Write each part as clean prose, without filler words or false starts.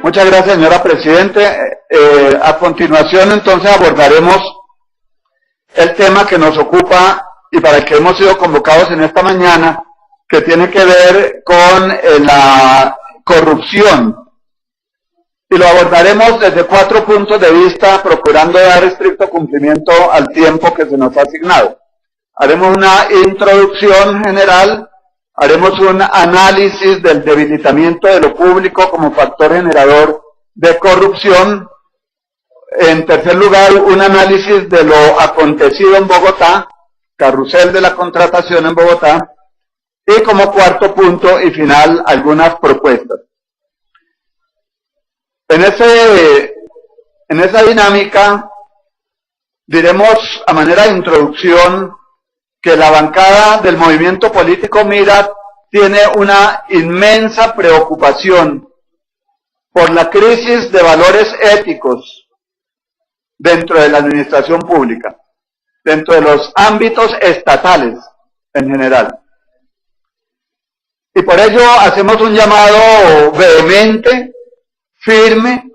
Muchas gracias, señora Presidente. A continuación, entonces, abordaremos el tema que nos ocupa y para el que hemos sido convocados en esta mañana, que tiene que ver con la corrupción. Y lo abordaremos desde 4 puntos de vista, procurando dar estricto cumplimiento al tiempo que se nos ha asignado. Haremos una introducción general, haremos un análisis del debilitamiento de lo público como factor generador de corrupción. En tercer lugar, un análisis de lo acontecido en Bogotá, carrusel de la contratación en Bogotá. Y como cuarto punto y final, algunas propuestas. En esa dinámica, diremos a manera de introducción que la bancada del movimiento político MIRA tiene una inmensa preocupación por la crisis de valores éticos dentro de la administración pública, dentro de los ámbitos estatales en general. Y por ello hacemos un llamado vehemente, firme,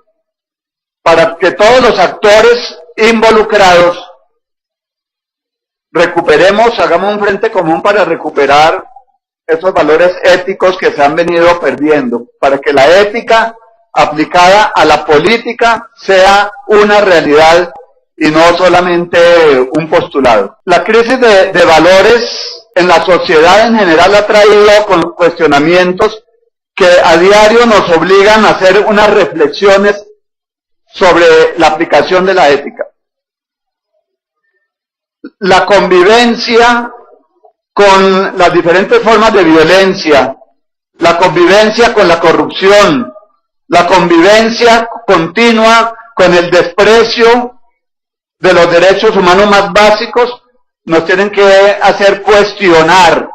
para que todos los actores involucrados recuperemos, hagamos un frente común para recuperar esos valores éticos que se han venido perdiendo, para que la ética aplicada a la política sea una realidad y no solamente un postulado. La crisis de valores en la sociedad en general ha traído con cuestionamientos que a diario nos obligan a hacer unas reflexiones sobre la aplicación de la ética. La convivencia con las diferentes formas de violencia, la convivencia con la corrupción, la convivencia continua con el desprecio de los derechos humanos más básicos, nos tienen que hacer cuestionar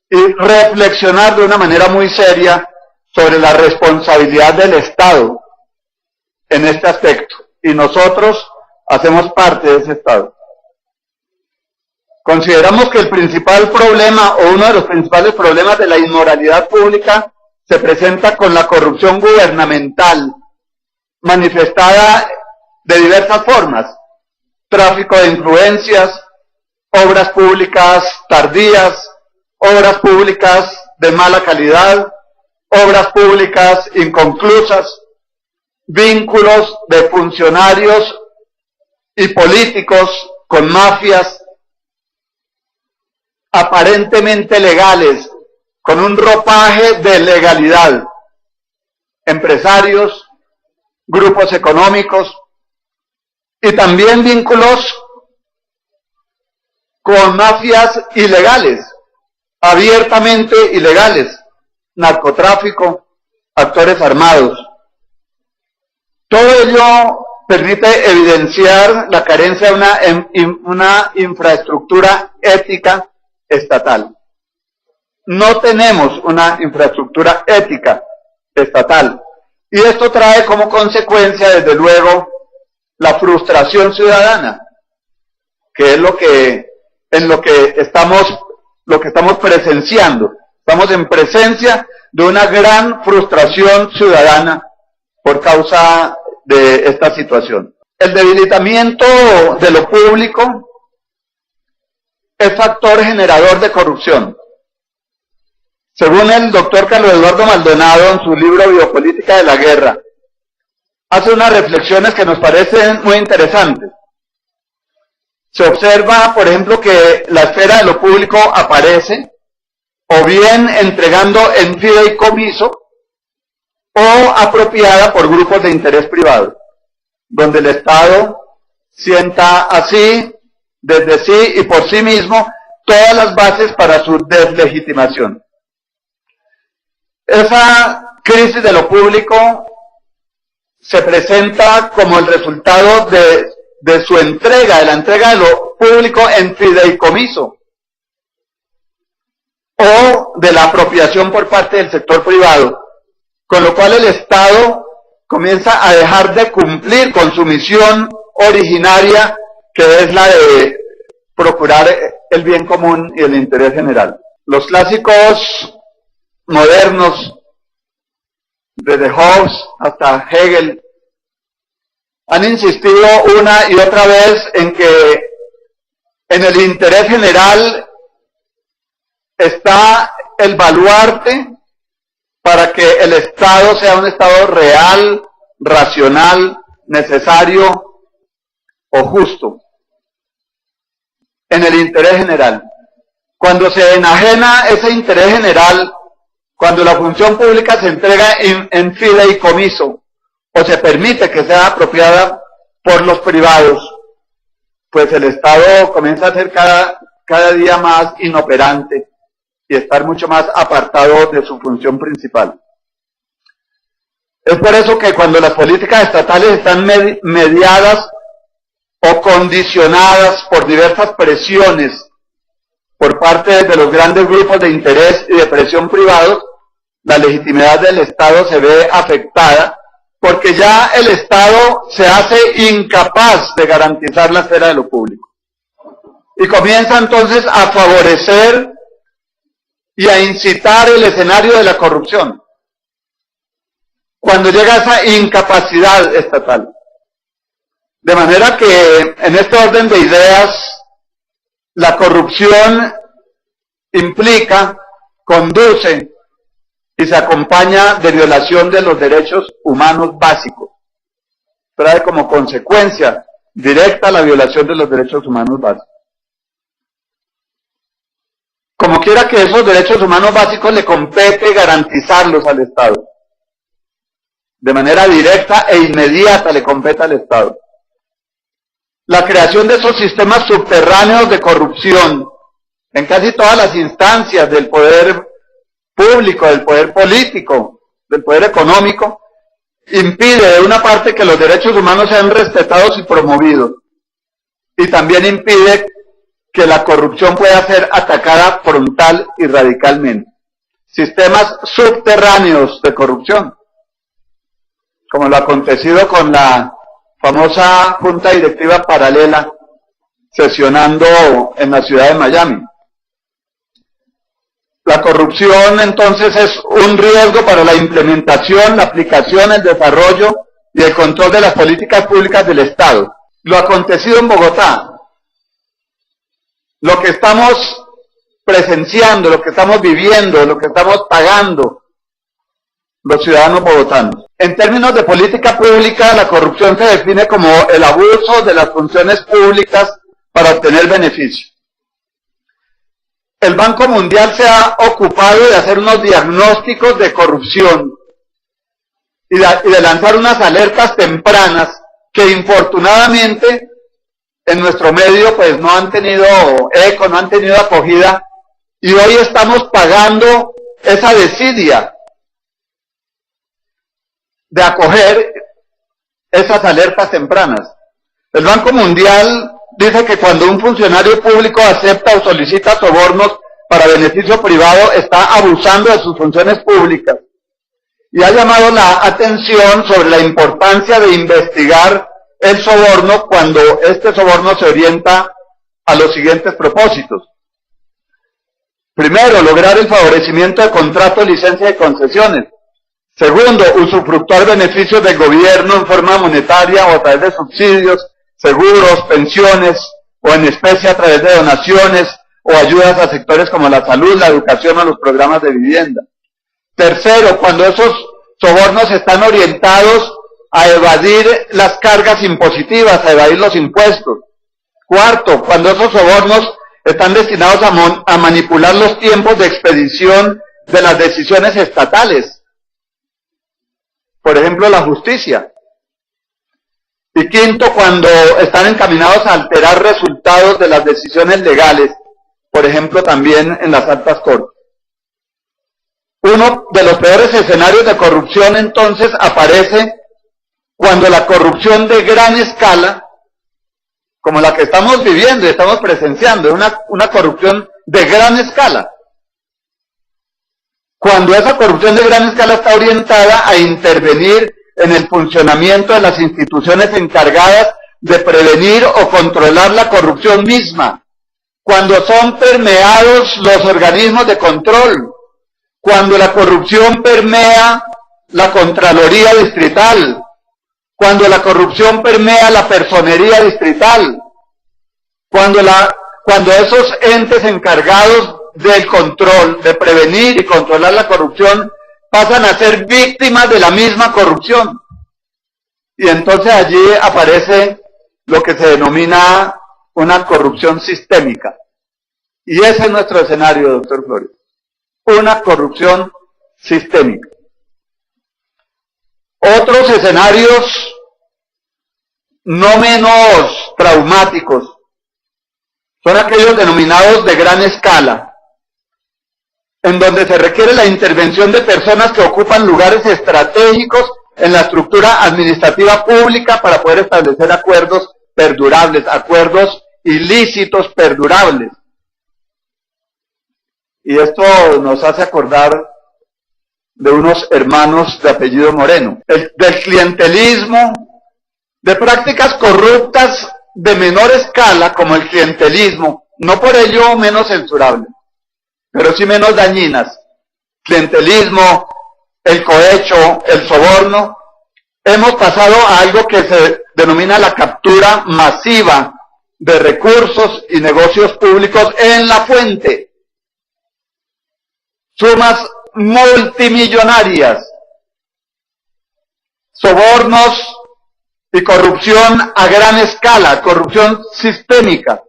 y reflexionar de una manera muy seria sobre la responsabilidad del Estado en este aspecto. Y nosotros hacemos parte de ese Estado. Consideramos que el principal problema, o uno de los principales problemas de la inmoralidad pública, se presenta con la corrupción gubernamental, manifestada de diversas formas: tráfico de influencias, obras públicas tardías, obras públicas de mala calidad, obras públicas inconclusas, vínculos de funcionarios y políticos con mafias aparentemente legales, con un ropaje de legalidad, empresarios, grupos económicos, y también vínculos con mafias ilegales, abiertamente ilegales, narcotráfico, actores armados. Todo ello permite evidenciar la carencia de una infraestructura ética estatal. No tenemos una infraestructura ética estatal, y esto trae como consecuencia, desde luego, la frustración ciudadana, que es lo que estamos presenciando. Estamos en presencia de una gran frustración ciudadana por causa de esta situación. El debilitamiento de lo público es factor generador de corrupción. Según el doctor Carlos Eduardo Maldonado, en su libro Biopolítica de la Guerra, hace unas reflexiones que nos parecen muy interesantes. Se observa, por ejemplo, que la esfera de lo público aparece o bien entregando en fideicomiso o apropiada por grupos de interés privado, donde el Estado sienta así, desde sí y por sí mismo, todas las bases para su deslegitimación. Esa crisis de lo público se presenta como el resultado de su entrega, de la entrega de lo público en fideicomiso, o de la apropiación por parte del sector privado, con lo cual el Estado comienza a dejar de cumplir con su misión originaria, que es la de procurar el bien común y el interés general. Los clásicos modernos, desde Hobbes hasta Hegel, han insistido una y otra vez en que en el interés general está el baluarte para que el Estado sea un Estado real, racional, necesario o justo. En el interés general. Cuando se enajena ese interés general, cuando la función pública se entrega en fideicomiso o se permite que sea apropiada por los privados, pues el Estado comienza a ser cada día más inoperante y estar mucho más apartado de su función principal. Es por eso que cuando las políticas estatales están mediadas o condicionadas por diversas presiones por parte de los grandes grupos de interés y de presión privados, la legitimidad del Estado se ve afectada porque ya el Estado se hace incapaz de garantizar la esfera de lo público. Y comienza entonces a favorecer y a incitar el escenario de la corrupción. Cuando llega esa incapacidad estatal. De manera que en este orden de ideas, la corrupción implica, conduce y se acompaña de violación de los derechos humanos básicos. Trae como consecuencia directa la violación de los derechos humanos básicos. Como quiera que esos derechos humanos básicos le compete garantizarlos al Estado. De manera directa e inmediata le compete al Estado. La creación de esos sistemas subterráneos de corrupción en casi todas las instancias del poder público, del poder político, del poder económico, impide de una parte que los derechos humanos sean respetados y promovidos, y también impide que la corrupción pueda ser atacada frontal y radicalmente. Sistemas subterráneos de corrupción, como lo ha acontecido con la famosa Junta Directiva Paralela sesionando en la ciudad de Miami. La corrupción entonces es un riesgo para la implementación, la aplicación, el desarrollo y el control de las políticas públicas del Estado. Lo acontecido en Bogotá, lo que estamos presenciando, lo que estamos viviendo, lo que estamos pagando los ciudadanos bogotanos. En términos de política pública, la corrupción se define como el abuso de las funciones públicas para obtener beneficio. El Banco Mundial se ha ocupado de hacer unos diagnósticos de corrupción y de lanzar unas alertas tempranas que infortunadamente en nuestro medio pues no han tenido eco, no han tenido acogida, y hoy estamos pagando esa desidia de acoger esas alertas tempranas. El Banco Mundial dice que cuando un funcionario público acepta o solicita sobornos para beneficio privado, está abusando de sus funciones públicas. Y ha llamado la atención sobre la importancia de investigar el soborno cuando este soborno se orienta a los siguientes propósitos. Primero, lograr el favorecimiento de contratos, licencias y concesiones. Segundo, usufructuar beneficios del gobierno en forma monetaria o a través de subsidios, seguros, pensiones o en especie a través de donaciones o ayudas a sectores como la salud, la educación o los programas de vivienda. Tercero, cuando esos sobornos están orientados a evadir las cargas impositivas, a evadir los impuestos. Cuarto, cuando esos sobornos están destinados a manipular los tiempos de expedición de las decisiones estatales. Por ejemplo, la justicia. Y quinto, cuando están encaminados a alterar resultados de las decisiones legales, por ejemplo, también en las altas cortes. Uno de los peores escenarios de corrupción entonces aparece cuando la corrupción de gran escala, como la que estamos viviendo y estamos presenciando, una corrupción de gran escala. Cuando esa corrupción de gran escala está orientada a intervenir en el funcionamiento de las instituciones encargadas de prevenir o controlar la corrupción misma. Cuando son permeados los organismos de control, cuando la corrupción permea la Contraloría Distrital, cuando la corrupción permea la Personería Distrital, cuando esos entes encargados del control, de prevenir y controlar la corrupción, pasan a ser víctimas de la misma corrupción. Y entonces allí aparece lo que se denomina una corrupción sistémica. Y ese es nuestro escenario, doctor Flores. Una corrupción sistémica. Otros escenarios no menos traumáticos son aquellos denominados de gran escala, en donde se requiere la intervención de personas que ocupan lugares estratégicos en la estructura administrativa pública para poder establecer acuerdos perdurables, acuerdos ilícitos perdurables. Y esto nos hace acordar de unos hermanos de apellido Moreno, del clientelismo, de prácticas corruptas de menor escala como el clientelismo, no por ello menos censurable, pero sí menos dañinas. Clientelismo, el cohecho, el soborno, hemos pasado a algo que se denomina la captura masiva de recursos y negocios públicos en la fuente. Sumas multimillonarias, sobornos y corrupción a gran escala, corrupción sistémica,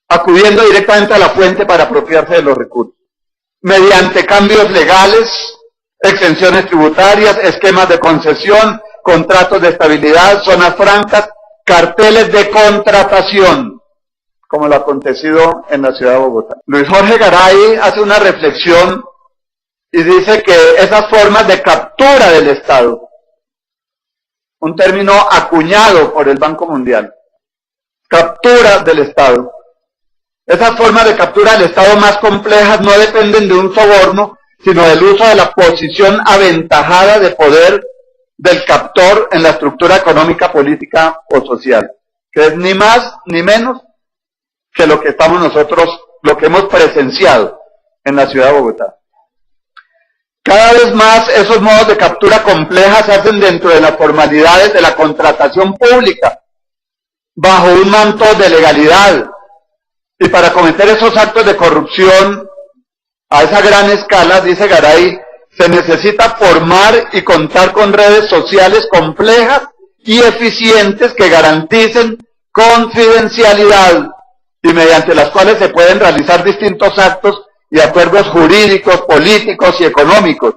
acudiendo directamente a la fuente para apropiarse de los recursos, mediante cambios legales, exenciones tributarias, esquemas de concesión, contratos de estabilidad, zonas francas, carteles de contratación, como lo ha acontecido en la ciudad de Bogotá. Luis Jorge Garay hace una reflexión y dice que esas formas de captura del Estado, un término acuñado por el Banco Mundial, captura del Estado, esas formas de captura del Estado más complejas no dependen de un soborno, sino del uso de la posición aventajada de poder del captor en la estructura económica, política o social, que es ni más ni menos que lo que estamos nosotros, lo que hemos presenciado en la ciudad de Bogotá. Cada vez más esos modos de captura compleja se hacen dentro de las formalidades de la contratación pública, bajo un manto de legalidad. Y para cometer esos actos de corrupción a esa gran escala, dice Garay, se necesita formar y contar con redes sociales complejas y eficientes que garanticen confidencialidad y mediante las cuales se pueden realizar distintos actos y acuerdos jurídicos, políticos y económicos.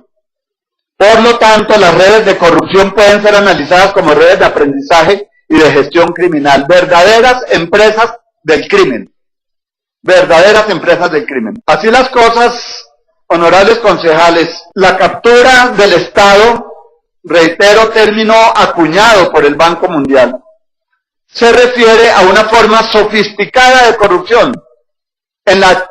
Por lo tanto, las redes de corrupción pueden ser analizadas como redes de aprendizaje y de gestión criminal, verdaderas empresas del crimen. Verdaderas empresas del crimen. Así las cosas, honorables concejales, la captura del Estado, reitero, término acuñado por el Banco Mundial, se refiere a una forma sofisticada de corrupción, en la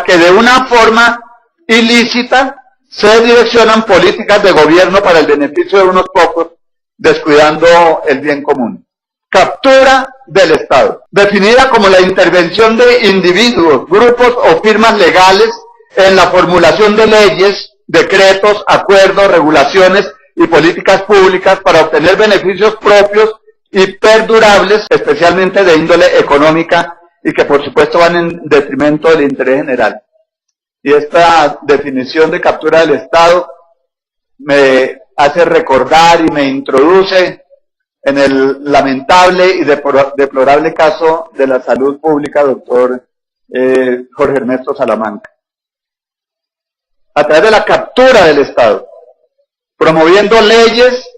que de una forma ilícita se direccionan políticas de gobierno para el beneficio de unos pocos, descuidando el bien común. Captura del Estado, definida como la intervención de individuos, grupos o firmas legales en la formulación de leyes, decretos, acuerdos, regulaciones y políticas públicas para obtener beneficios propios y perdurables, especialmente de índole económica, y que por supuesto van en detrimento del interés general. Y esta definición de captura del Estado me hace recordar y me introduce en el lamentable y deplorable caso de la salud pública, doctor Jorge Ernesto Salamanca. A través de la captura del Estado, promoviendo leyes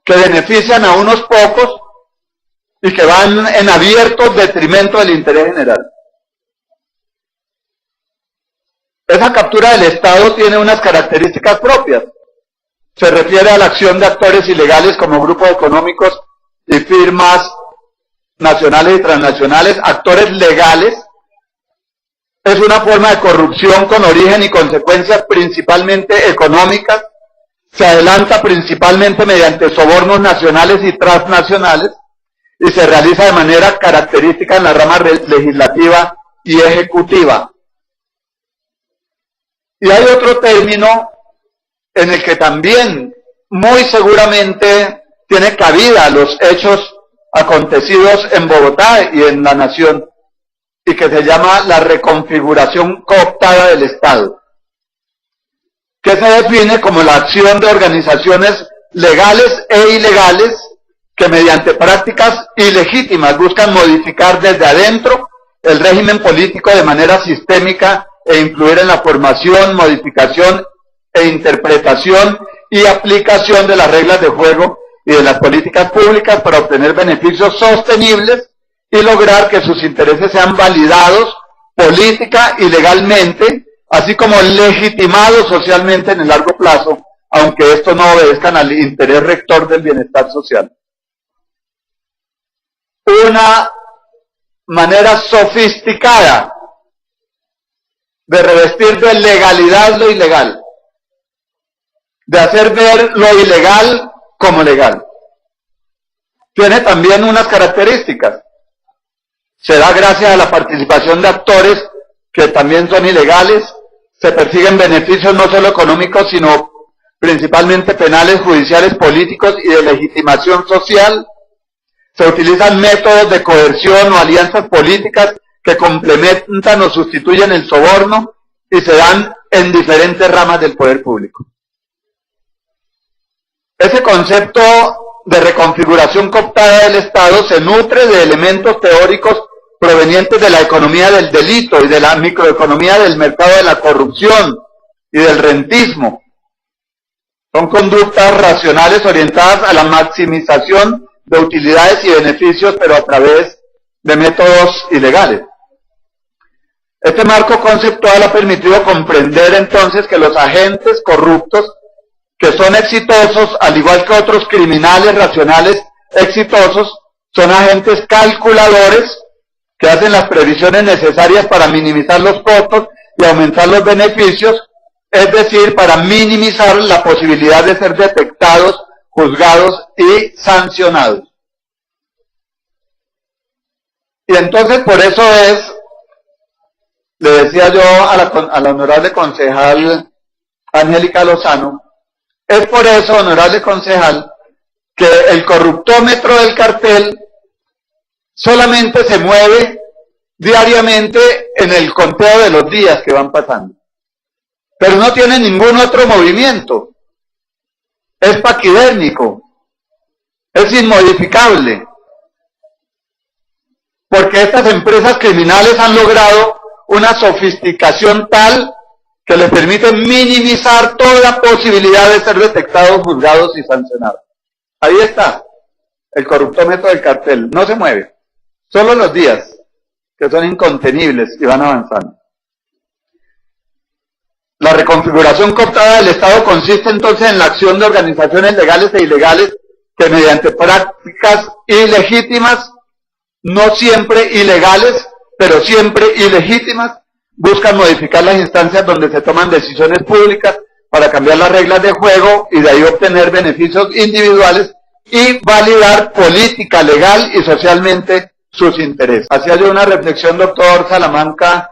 que benefician a unos pocos y que van en abierto detrimento del interés general. Esa captura del Estado tiene unas características propias. Se refiere a la acción de actores ilegales como grupos económicos y firmas nacionales y transnacionales, actores legales. Es una forma de corrupción con origen y consecuencias principalmente económicas. Se adelanta principalmente mediante sobornos nacionales y transnacionales y se realiza de manera característica en la rama legislativa y ejecutiva. Y hay otro término en el que también muy seguramente tiene cabida los hechos acontecidos en Bogotá y en la nación, y que se llama la reconfiguración cooptada del Estado, que se define como la acción de organizaciones legales e ilegales que mediante prácticas ilegítimas buscan modificar desde adentro el régimen político de manera sistémica e influir en la formación, modificación e interpretación y aplicación de las reglas de juego y de las políticas públicas para obtener beneficios sostenibles y lograr que sus intereses sean validados política y legalmente, así como legitimados socialmente en el largo plazo, aunque estos no obedezcan al interés rector del bienestar social. Una manera sofisticada de revestir de legalidad lo ilegal, de hacer ver lo ilegal como legal. Tiene también unas características. Se da gracias a la participación de actores que también son ilegales, se persiguen beneficios no solo económicos, sino principalmente penales, judiciales, políticos y de legitimación social. Se utilizan métodos de coerción o alianzas políticas que complementan o sustituyen el soborno y se dan en diferentes ramas del poder público. Ese concepto de reconfiguración cooptada del Estado se nutre de elementos teóricos provenientes de la economía del delito y de la microeconomía del mercado de la corrupción y del rentismo. Son conductas racionales orientadas a la maximización de utilidades y beneficios, pero a través de métodos ilegales. Este marco conceptual ha permitido comprender entonces que los agentes corruptos que son exitosos, al igual que otros criminales racionales exitosos, son agentes calculadores que hacen las previsiones necesarias para minimizar los costos y aumentar los beneficios, es decir, para minimizar la posibilidad de ser detectados, juzgados y sancionados. Y entonces por eso le decía yo a la honorable concejal Angélica Lozano, es por eso, honorable concejal, que el corruptómetro del cartel solamente se mueve diariamente en el conteo de los días que van pasando. Pero no tiene ningún otro movimiento. Es paquidérmico. Es inmodificable. Porque estas empresas criminales han logrado una sofisticación tal que le permiten minimizar toda posibilidad de ser detectados, juzgados y sancionados. Ahí está el corruptómetro del cartel, no se mueve, solo los días, que son incontenibles y van avanzando. La reconfiguración cooptada del Estado consiste entonces en la acción de organizaciones legales e ilegales que mediante prácticas ilegítimas, no siempre ilegales, pero siempre ilegítimas, buscan modificar las instancias donde se toman decisiones públicas para cambiar las reglas de juego y de ahí obtener beneficios individuales y validar política, legal y socialmente sus intereses. Hacía yo una reflexión, doctor Salamanca,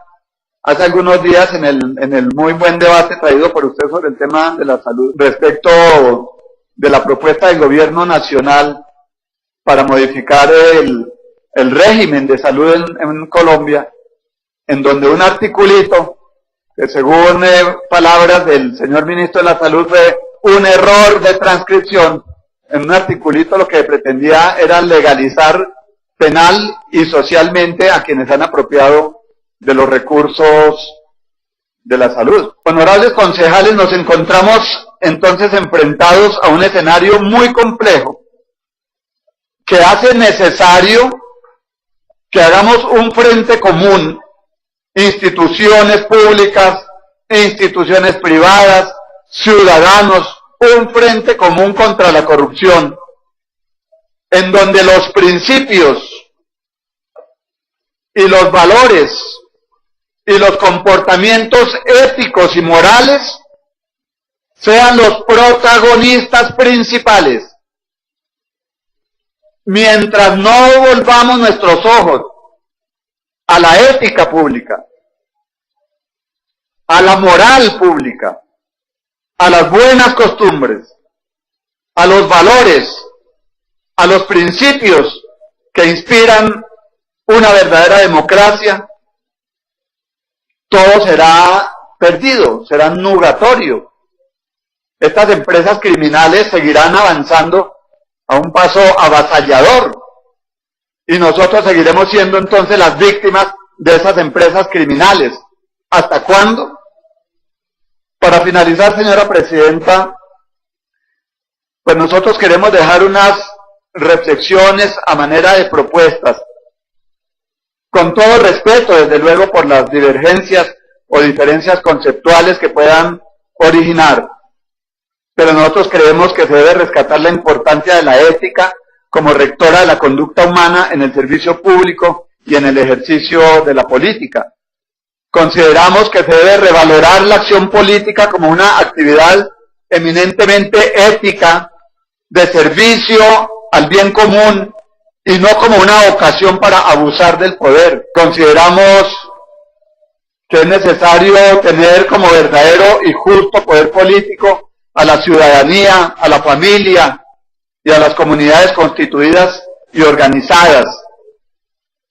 hace algunos días en el muy buen debate traído por usted sobre el tema de la salud, respecto de la propuesta del gobierno nacional para modificar el régimen de salud en Colombia, en donde un articulito, que según palabras del señor ministro de la Salud fue un error de transcripción, en un articulito lo que pretendía era legalizar penal y socialmente a quienes han apropiado de los recursos de la salud. Honorables concejales, nos encontramos entonces enfrentados a un escenario muy complejo que hace necesario que hagamos un frente común, instituciones públicas, instituciones privadas, ciudadanos, un frente común contra la corrupción, en donde los principios y los valores y los comportamientos éticos y morales sean los protagonistas principales. Mientras no volvamos nuestros ojos a la ética pública, a la moral pública, a las buenas costumbres, a los valores, a los principios que inspiran una verdadera democracia, todo será perdido, será nugatorio. Estas empresas criminales seguirán avanzando a un paso avasallador y nosotros seguiremos siendo entonces las víctimas de esas empresas criminales. ¿Hasta cuándo? Para finalizar, señora presidenta, pues nosotros queremos dejar unas reflexiones a manera de propuestas, con todo respeto, desde luego, por las divergencias o diferencias conceptuales que puedan originar. Pero nosotros creemos que se debe rescatar la importancia de la ética como rectora de la conducta humana en el servicio público y en el ejercicio de la política. Consideramos que se debe revalorar la acción política como una actividad eminentemente ética, de servicio al bien común, y no como una ocasión para abusar del poder. Consideramos que es necesario tener como verdadero y justo poder político a la ciudadanía, a la familia y a las comunidades constituidas y organizadas.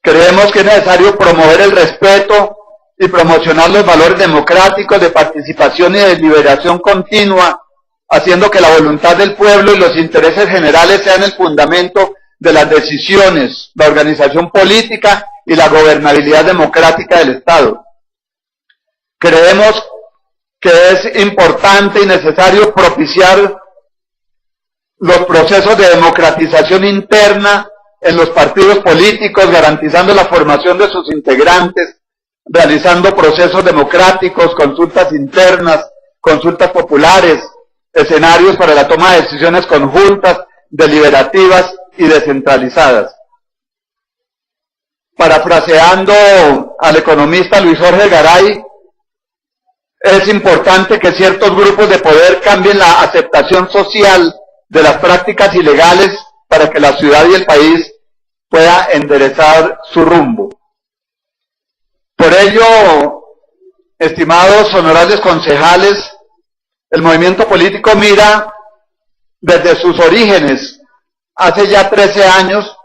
Creemos que es necesario promover el respeto y promocionar los valores democráticos de participación y de deliberación continua, haciendo que la voluntad del pueblo y los intereses generales sean el fundamento de las decisiones, la organización política y la gobernabilidad democrática del Estado. Creemos que es importante y necesario propiciar los procesos de democratización interna en los partidos políticos, garantizando la formación de sus integrantes, realizando procesos democráticos, consultas internas, consultas populares, escenarios para la toma de decisiones conjuntas, deliberativas y descentralizadas. Parafraseando al economista Luis Jorge Garay, es importante que ciertos grupos de poder cambien la aceptación social de las prácticas ilegales para que la ciudad y el país pueda enderezar su rumbo. Por ello, estimados honorables concejales, el movimiento político Mira, desde sus orígenes, hace ya 13 años,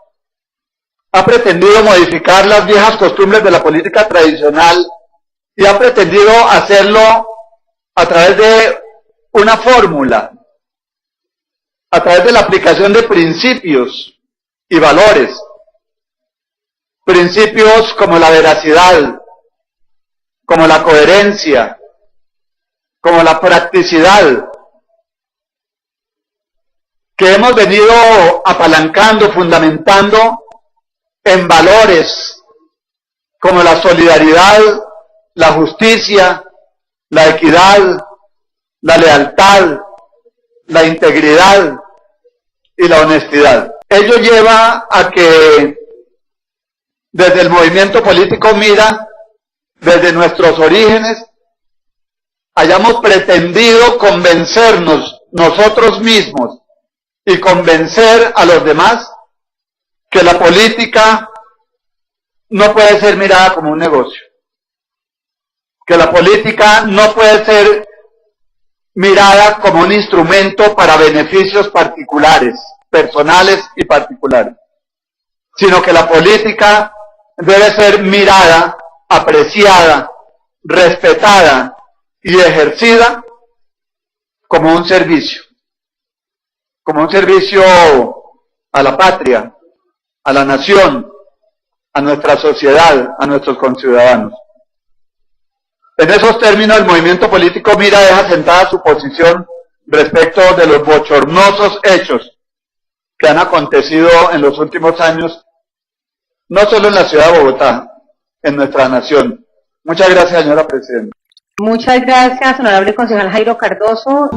ha pretendido modificar las viejas costumbres de la política tradicional y ha pretendido hacerlo a través de una fórmula, a través de la aplicación de principios y valores. Principios como la veracidad, como la coherencia, como la practicidad, que hemos venido apalancando, fundamentando en valores como la solidaridad, la justicia, la equidad, la lealtad, la integridad y la honestidad. Ello lleva a que desde el movimiento político Mira, desde nuestros orígenes, hayamos pretendido convencernos nosotros mismos y convencer a los demás que la política no puede ser mirada como un negocio, que la política no puede ser mirada como un instrumento para beneficios particulares, personales y particulares, sino que la política debe ser mirada, apreciada, respetada y ejercida como un servicio a la patria, a la nación, a nuestra sociedad, a nuestros conciudadanos. En esos términos, el movimiento político Mira deja sentada su posición respecto de los bochornosos hechos que han acontecido en los últimos años, no solo en la ciudad de Bogotá, en nuestra nación. Muchas gracias, señora presidenta. Muchas gracias, honorable concejal Jairo Cardoso.